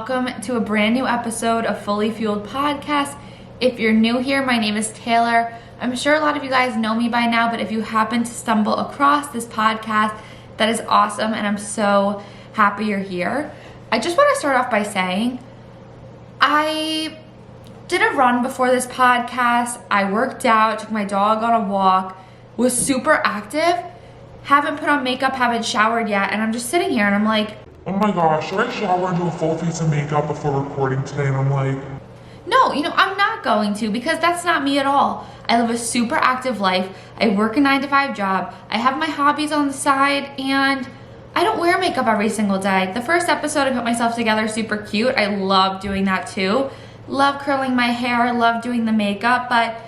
welcome to a brand new episode of Fully Fueled Podcast. If you're new here, my name is Taylor. I'm sure a lot of you guys know me by now, but if you happen to stumble across this podcast, that is awesome, and I'm so happy you're here. I just want to start off by saying I did a run before this podcast. I worked out, took my dog on a walk, was super active, haven't put on makeup, haven't showered yet, and I'm just sitting here and I'm like, oh my gosh, should I shower and do a full face of makeup before recording today? And I'm like, no, I'm not going to, because that's not me at all. I live a super active life. I work a 9-to-5 job. I have my hobbies on the side, and I don't wear makeup every single day. The first episode, I put myself together super cute. I love doing that too. Love curling my hair, love doing the makeup, but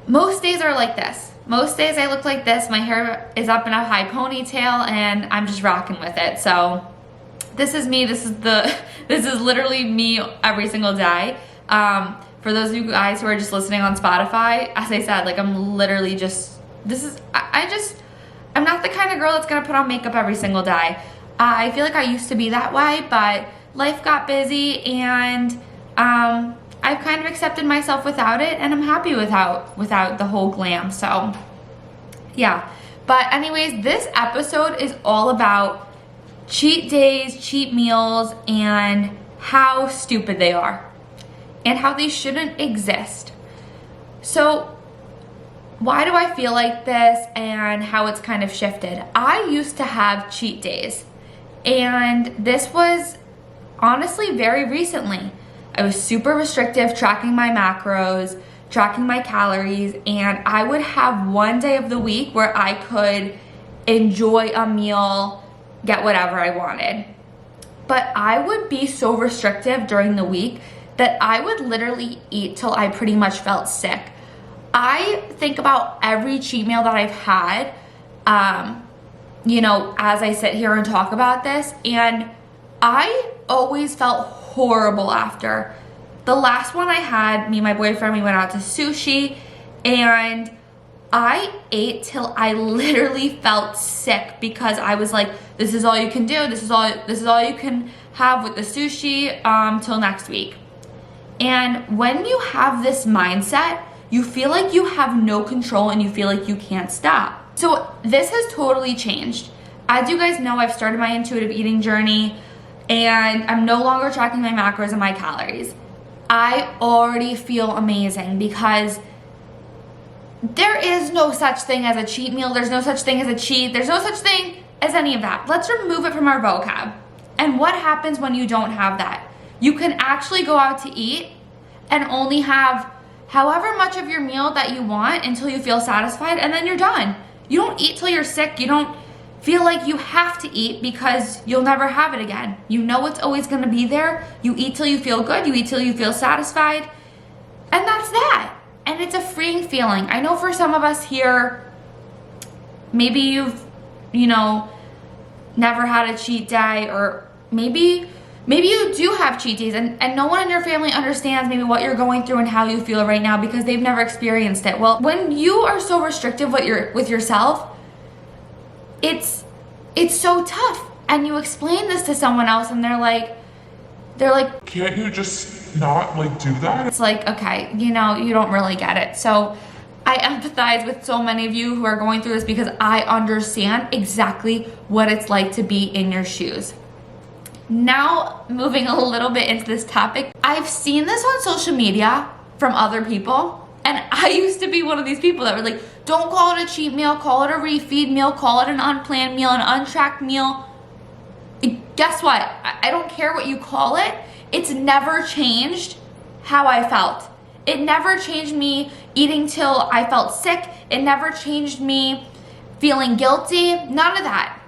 most days are like this. Most days I look like this. My hair is up in a high ponytail and I'm just rocking with it. So this is me. This is literally me every single day. For those of you guys who are just listening on Spotify, as I said, like I'm literally just, I'm not the kind of girl that's gonna put on makeup every single day. I feel like I used to be that way, but life got busy and I've kind of accepted myself without it, and I'm happy without the whole glam. So yeah, but anyways, this episode is all about cheat days, cheat meals, and how stupid they are and how they shouldn't exist. So why do I feel like this and how it's kind of shifted? I used to have cheat days, and this was honestly very recently. I was super restrictive, tracking my macros, tracking my calories, and I would have one day of the week where I could enjoy a meal, get whatever I wanted. But I would be so restrictive during the week that I would literally eat till I pretty much felt sick. I think about every cheat meal that I've had, as I sit here and talk about this, and I always felt horrible after. The last one I had, me and my boyfriend, we went out to sushi, and I ate till I literally felt sick because I was like, this is all you can do. This is all you can have with the sushi till next week. And when you have this mindset, you feel like you have no control and you feel like you can't stop. So this has totally changed. As you guys know, I've started my intuitive eating journey, and I'm no longer tracking my macros and my calories. I already feel amazing because there is no such thing as a cheat meal. There's no such thing as a cheat. There's no such thing as any of that. Let's remove it from our vocab. And what happens when you don't have that? You can actually go out to eat and only have however much of your meal that you want until you feel satisfied, and then you're done. You don't eat till you're sick. You don't feel like you have to eat because you'll never have it again. You know it's always going to be there. You eat till you feel good. You eat till you feel satisfied. And that's that. And it's a freeing feeling. I know for some of us here, maybe you've, never had a cheat day, or maybe you do have cheat days, and no one in your family understands maybe what you're going through and how you feel right now because they've never experienced it. Well, when you are so restrictive with yourself, it's so tough, and you explain this to someone else and they're like, can't you just not do that? It's like, okay, you don't really get it. So I empathize with so many of you who are going through this because I understand exactly what it's like to be in your shoes. Now, moving a little bit into this topic, I've seen this on social media from other people. And I used to be one of these people that were like, don't call it a cheat meal, call it a refeed meal, call it an unplanned meal, an untracked meal. Guess what? I don't care what you call it. It's never changed how I felt. It never changed me eating till I felt sick. It never changed me feeling guilty. None of that.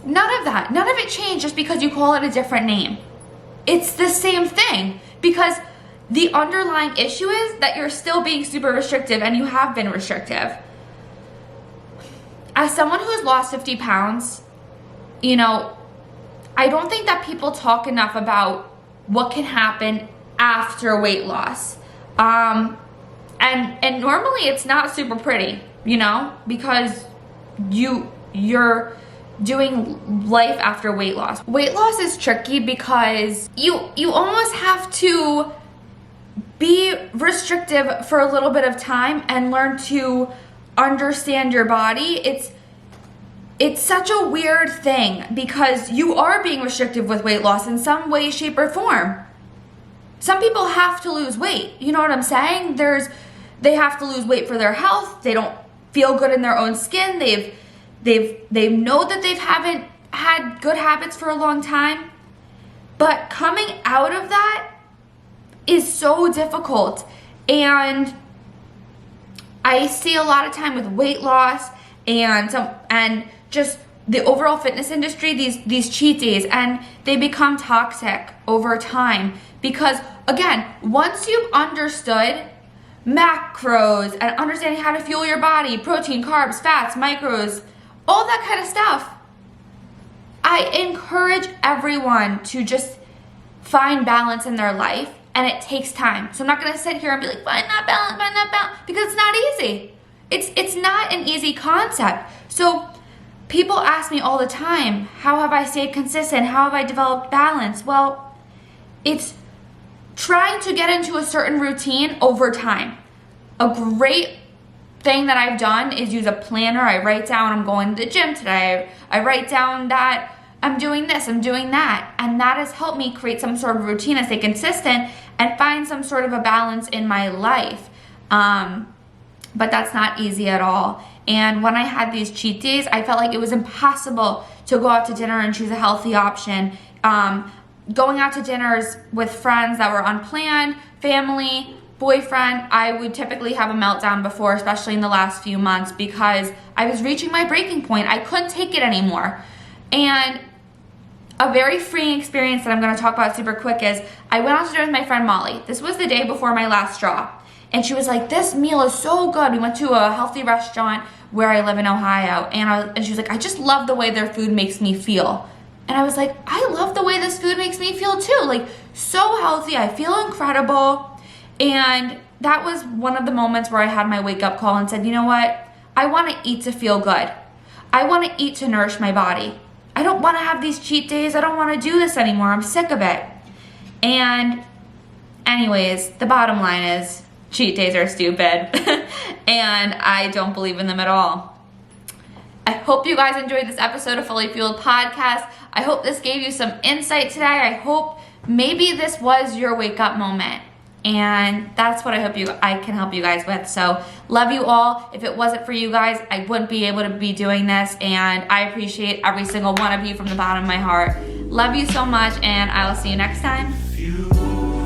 None of that. None of it changed just because you call it a different name. It's the same thing, because the underlying issue is that you're still being super restrictive, and you have been restrictive. As someone who has lost 50 pounds, I don't think that people talk enough about what can happen after weight loss. And normally it's not super pretty, because you're doing life after weight loss. Weight loss is tricky because you almost have to be restrictive for a little bit of time and learn to understand your body. It's such a weird thing because you are being restrictive with weight loss in some way, shape, or form. Some people have to lose weight. You know what I'm saying? They have to lose weight for their health. They don't feel good in their own skin. They know that they haven't had good habits for a long time. But coming out of that is so difficult. And I see a lot of time with weight loss and just the overall fitness industry, these cheat days, and they become toxic over time because, again, once you've understood macros and understanding how to fuel your body, protein, carbs, fats, micros, all that kind of stuff, I encourage everyone to just find balance in their life, and it takes time. So I'm not gonna sit here and be like, find that balance, because it's not easy. It's not an easy concept. So people ask me all the time, how have I stayed consistent? How have I developed balance? Well, it's trying to get into a certain routine over time. A great thing that I've done is use a planner. I write down I'm going to the gym today. I write down that I'm doing this, I'm doing that. And that has helped me create some sort of routine and stay consistent and find some sort of a balance in my life. But that's not easy at all. And when I had these cheat days, I felt like it was impossible to go out to dinner and choose a healthy option. Going out to dinners with friends that were unplanned, family, boyfriend, I would typically have a meltdown before, especially in the last few months, because I was reaching my breaking point. I couldn't take it anymore. And a very freeing experience that I'm going to talk about super quick is I went out to dinner with my friend Molly. This was the day before my last straw. And she was like, this meal is so good. We went to a healthy restaurant where I live in Ohio. And she was like, I just love the way their food makes me feel. And I was like, I love the way this food makes me feel too. Like, so healthy. I feel incredible. And that was one of the moments where I had my wake up call and said, you know what? I want to eat to feel good. I want to eat to nourish my body. I don't want to have these cheat days. I don't want to do this anymore. I'm sick of it. And anyways, the bottom line is cheat days are stupid. And I don't believe in them at all. I hope you guys enjoyed this episode of Fully Fueled Podcast. I hope this gave you some insight today. I hope maybe this was your wake up moment. And that's what I can help you guys with. So love you all. If it wasn't for you guys, I wouldn't be able to be doing this. And I appreciate every single one of you from the bottom of my heart. Love you so much, and I will see you next time.